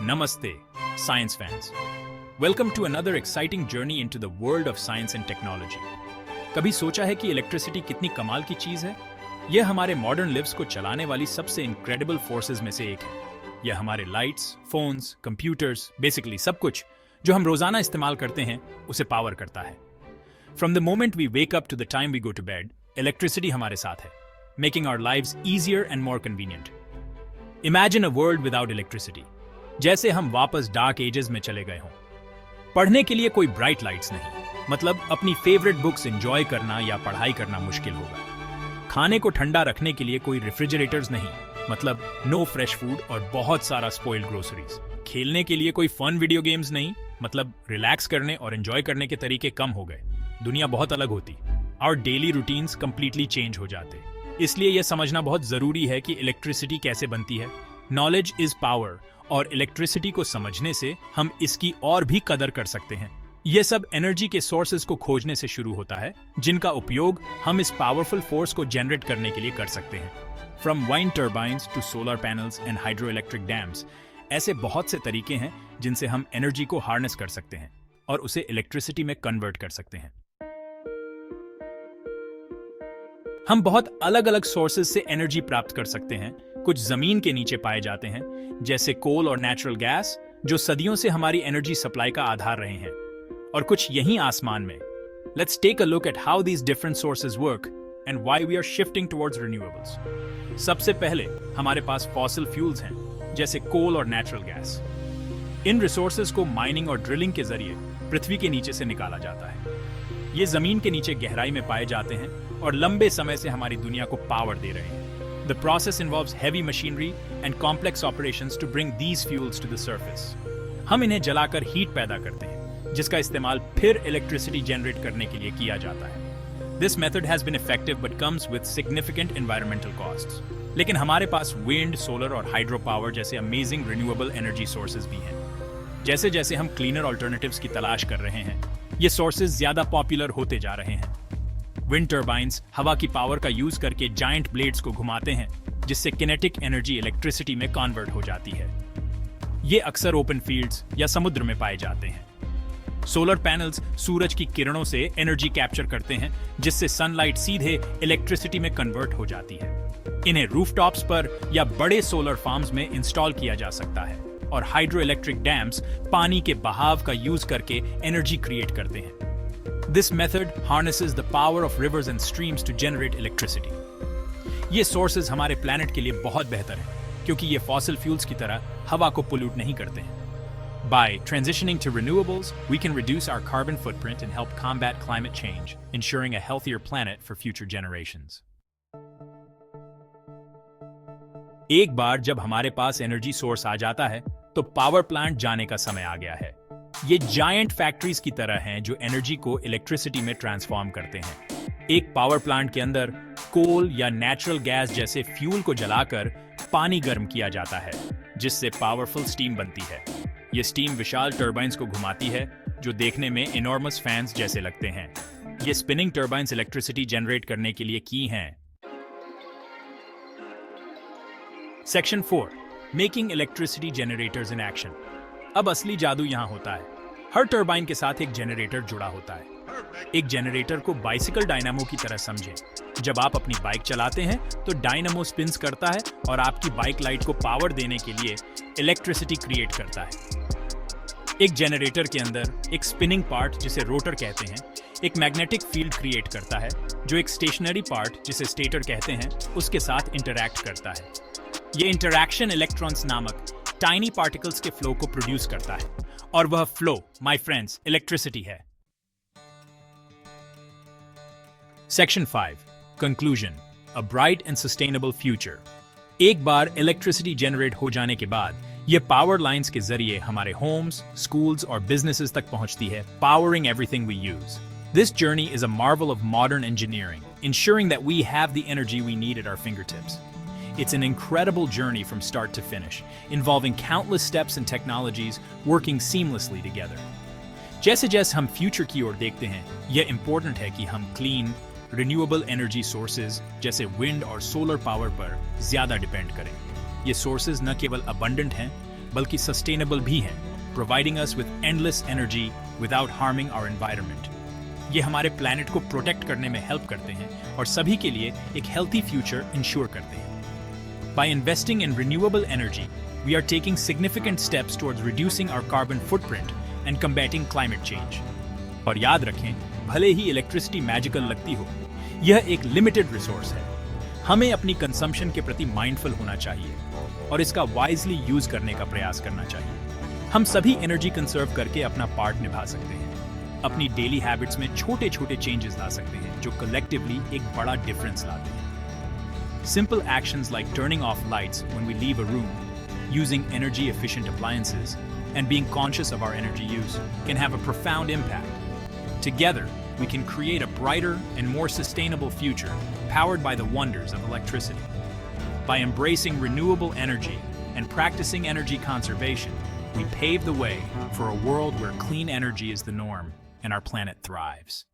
Namaste, science fans. Welcome to another exciting journey into the world of science and technology. कभी सोचा है कि electricity कितनी कमाल की चीज है? यह हमारे मॉडर्न लिव्स को चलाने वाली सबसे इनक्रेडिबल फोर्सेस में से एक है। यह हमारे लाइट्स, फोन्स, कंप्यूटर्स, बेसिकली सब कुछ जो हम रोजाना इस्तेमाल करते हैं, उसे पावर करता है। From the moment we wake up to the time we go to bed, electricity हमारे साथ है, making our lives easier and more convenient. Imagine a world without electricity. जैसे हम वापस डार्क एजेस में चले गए हों। पढ़ने के लिए कोई ब्राइट लाइट्स नहीं, मतलब अपनी फेवरेट बुक्स एंजॉय करना या पढ़ाई करना मुश्किल होगा। खाने को ठंडा रखने के लिए कोई रेफ्रिजरेटर्स नहीं, मतलब नो फ्रेश फूड और बहुत सारा स्पॉइल्ड ग्रोसरीज। खेलने के लिए कोई फन वीडियो गेम्स नहीं, मतलब रिलैक्स करने और एंजॉय करने के तरीके कम हो गए। दुनिया बहुत अलग होती और डेली रूटीन्स कंप्लीटली चेंज हो जाते। इसलिए यह समझना बहुत जरूरी है कि इलेक्ट्रिसिटी कैसे बनती है। नॉलेज इज पावर, और इलेक्ट्रिसिटी को समझने से हम इसकी और भी कदर कर सकते हैं। यह सब एनर्जी के सोर्सेज को खोजने से शुरू होता है, जिनका उपयोग हम इस पावरफुल फोर्स को जनरेट करने के लिए कर सकते हैं। From wind turbines to solar panels and hydroelectric dams, ऐसे बहुत से तरीके हैं जिनसे हम एनर्जी को हार्नेस कर सकते हैं और उसे इलेक्ट्रिसिटी में कन्वर्ट कर सकते हैं। हम बहुत अलग अलग सोर्सेज से एनर्जी प्राप्त कर सकते हैं। कुछ जमीन के नीचे पाए जाते हैं, जैसे कोल और नेचुरल गैस, जो सदियों से हमारी एनर्जी सप्लाई का आधार रहे हैं, और कुछ यहीं आसमान में। Let's take a look at how these different sources work and why we are shifting towards renewables. सबसे पहले हमारे पास फॉसिल फ्यूल्स हैं, जैसे कोल और नेचुरल गैस। इन रिसोर्सेज को माइनिंग और ड्रिलिंग के जरिए पृथ्वी के नीचे से निकाला जाता है। ये जमीन के नीचे गहराई में पाए जाते हैं और लंबे समय से हमारी दुनिया को पावर दे रहे हैं। The process involves heavy machinery and complex operations to bring these fuels to the surface. हम इन्हें जलाकर हीट पैदा करते हैं, जिसका इस्तेमाल फिर इलेक्ट्रिसिटी जनरेट करने के लिए किया जाता है। This method has been effective but comes with significant environmental costs. लेकिन हमारे पास विंड, सोलर और हाइड्रो पावर जैसे अमेजिंग रिन्यूएबल एनर्जी सोर्सेज भी हैं। जैसे जैसे हम क्लीनर ऑल्टरनेटिव्स की तलाश कर रहे हैं, ये सोर्सेज ज्यादा पॉपुलर होते जा रहे हैं। विंड टर्बाइन्स हवा की पावर का यूज करके जायंट ब्लेड्स को घुमाते हैं, जिससे किनेटिक एनर्जी इलेक्ट्रिसिटी में कन्वर्ट हो जाती है। ये अक्सर ओपन फील्ड्स या समुद्र में पाए जाते हैं। सोलर पैनल्स सूरज की किरणों से एनर्जी कैप्चर करते हैं, जिससे सनलाइट सीधे इलेक्ट्रिसिटी में कन्वर्ट हो जाती है। इन्हें रूफटॉप्स पर या बड़े सोलर फार्म्स में इंस्टॉल किया जा सकता है, और हाइड्रो इलेक्ट्रिक डैम्स पानी के बहाव का यूज करके एनर्जी क्रिएट करते हैं। This method harnesses the power of rivers and streams to generate electricity. ये sources हमारे planet के लिए बहुत बेहतर हैं, क्योंकि ये fossil fuels की तरह हवा को pollute नहीं करते हैं। By transitioning to renewables, we can reduce our carbon footprint and help combat climate change, ensuring a healthier planet for future generations. एक बार जब हमारे पास एनर्जी सोर्स आ जाता है, तो पावर प्लांट जाने का समय आ गया है। ये जायंट फैक्ट्रीज की तरह हैं जो एनर्जी को इलेक्ट्रिसिटी में ट्रांसफॉर्म करते हैं। एक पावर प्लांट के अंदर कोल या नेचुरल गैस जैसे फ्यूल को जलाकर पानी गर्म किया जाता है, जिससे पावरफुल स्टीम बनती है। ये स्टीम विशाल टर्बाइंस को घुमाती है, जो देखने में इनॉर्मस फैंस जैसे लगते हैं। ये स्पिनिंग टर्बाइंस इलेक्ट्रिसिटी जनरेट करने के लिए की हैं। Section 4, making electricity generators in action. अब असली जादू यहां होता है। हर टर्बाइन के साथ एक जनरेटर जुड़ा होता है। एक जनरेटर को बाइसिकल डायनामो की तरह समझें। जब आप अपनी बाइक चलाते हैं, तो डायनामो स्पिन्स करता है और आपकी बाइक लाइट को पावर देने के लिए इलेक्ट्रिसिटी क्रिएट करता है। एक जनरेटर के अंदर एक स्पिनिंग पार्ट, जिसे रोटर कहते हैं, एक मैग्नेटिक फील्ड क्रिएट करता है, जो एक स्टेशनरी पार्ट, जिसे स्टेटर कहते हैं, उसके साथ इंटरैक्ट करता है। ये इंटरैक्शन इलेक्ट्रॉन्स नामक टाइनी पार्टिकल्स के फ्लो को प्रोड्यूस करता है, और वह फ्लो, माय फ्रेंड्स, इलेक्ट्रिसिटी है। Section 5, conclusion, a bright and sustainable future. एक बार इलेक्ट्रिसिटी जनरेट हो जाने के बाद यह पावर लाइंस के जरिए हमारे होम्स, स्कूल्स और बिजनेसेस तक पहुंचती है, powering everything we use. This journey is a marvel of modern engineering, ensuring that we have the energy we need at our fingertips. It's an incredible journey from start to finish, involving countless steps and technologies working seamlessly together. जैसे जैसे हम future की ओर देखते हैं, यह important है कि हम क्लीन, रिन्यूएबल एनर्जी सोर्सेज जैसे विंड और सोलर पावर पर ज्यादा डिपेंड करें। ये सोर्सेज न केवल अबंडेंट हैं, बल्कि सस्टेनेबल भी हैं, providing us with endless energy without harming our environment. ये हमारे प्लैनेट को प्रोटेक्ट करने में हेल्प करते हैं और सभी के लिए एक हेल्थी फ्यूचर इंश्योर करते हैं। By investing in renewable energy, we are taking significant steps towards reducing our carbon footprint and combating climate change. और याद रखें, भले ही इलेक्ट्रिसिटी मैजिकल लगती हो, यह एक लिमिटेड रिसोर्स है। हमें अपनी कंजम्पशन के प्रति माइंडफुल होना चाहिए और इसका वाइजली यूज करने का प्रयास करना चाहिए। हम सभी एनर्जी कंजर्व करके अपना पार्ट निभा सकते हैं। अपनी डेली हैबिट्स में छोटे छोटे चेंजेस ला सकते हैं जो कलेक्टिवली एक बड़ा डिफरेंस लाते हैं। Simple actions like turning off lights when we leave a room, using energy efficient appliances and being conscious of our energy use can have a profound impact. Together, we can create a brighter and more sustainable future powered by the wonders of electricity. By embracing renewable energy and practicing energy conservation, we pave the way for a world where clean energy is the norm and our planet thrives.